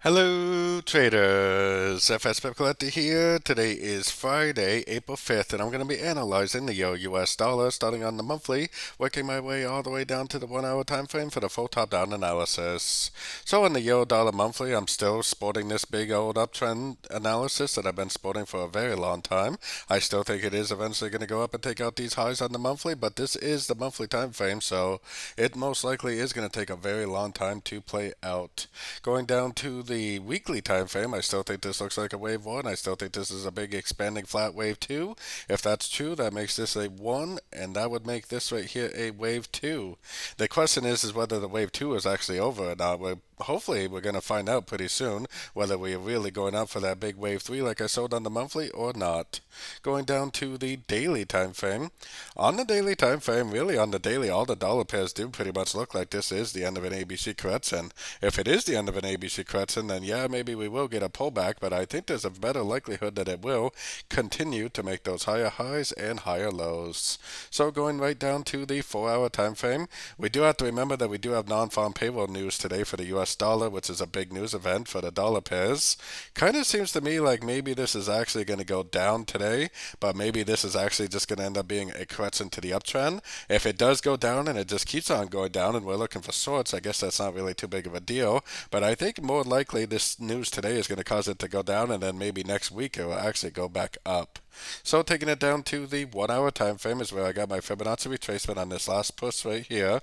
Hello traders, FX Pip Collector here. Today is Friday, April 5th, and I'm going to be analyzing the US dollar starting on the monthly, working my way all the way down to the 1 hour time frame for the full top-down analysis. So in the euro dollar monthly, I'm still sporting this big old uptrend analysis that I've been sporting for a very long time. I still think it is eventually going to go up and take out these highs on the monthly, but this is the monthly time frame, so it most likely is going to take a very long time to play out. Going down to the weekly time frame, I still think this looks like a wave 1. I still think this is a big expanding flat wave 2. If that's true, that makes this a 1, and that would make this right here a wave 2. The question is whether the wave 2 is actually over or not. Hopefully we're going to find out pretty soon whether we're really going up for that big wave 3 like I showed on the monthly or not. Going down to the daily time frame. On the daily time frame, really on the daily, all the dollar pairs do pretty much look like this is the end of an ABC correction. If it is the end of an ABC correction, then yeah, maybe we will get a pullback, but I think there's a better likelihood that it will continue to make those higher highs and higher lows. So going right down to the 4 hour time frame, we do have to remember that we do have non-farm payroll news today for the US dollar, which is a big news event for the dollar pairs. Kind of seems to me like maybe this is actually going to go down today, but maybe this is actually just going to end up being a correction to the uptrend. If it does go down and it just keeps on going down and we're looking for sorts, I guess that's not really too big of a deal. But I think more likely this news today is going to cause it to go down, and then maybe next week it will actually go back up. So taking it down to the 1 hour time frame is where I got my Fibonacci retracement on this last push right here.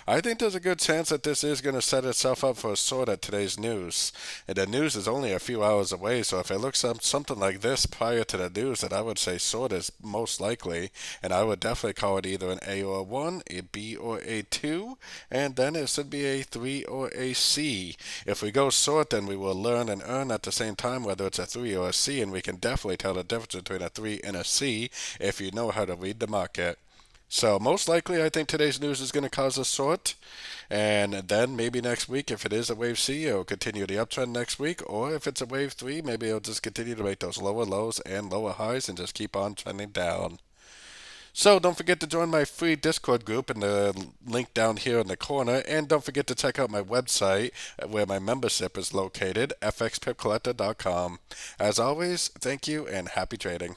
I think there's a good chance that this is going to set itself up for a sort at today's news. And the news is only a few hours away, so if it looks something like this prior to the news, then I would say sort is most likely, and I would definitely call it either an A or a 1, a B or a 2, and then it should be a 3 or a C. If we go sort, then we will learn and earn at the same time whether it's a 3 or a C, and we can definitely tell the difference between a 3 and a C if you know how to read the market. So most likely, I think today's news is going to cause a sort, and then maybe next week, if it is a wave C, it'll continue the uptrend next week, or if it's a wave 3, maybe it'll just continue to make those lower lows and lower highs and just keep on trending down. So don't forget to join my free Discord group in the link down here in the corner, and don't forget to check out my website where my membership is located, fxpipcollector.com. As always, thank you and happy trading.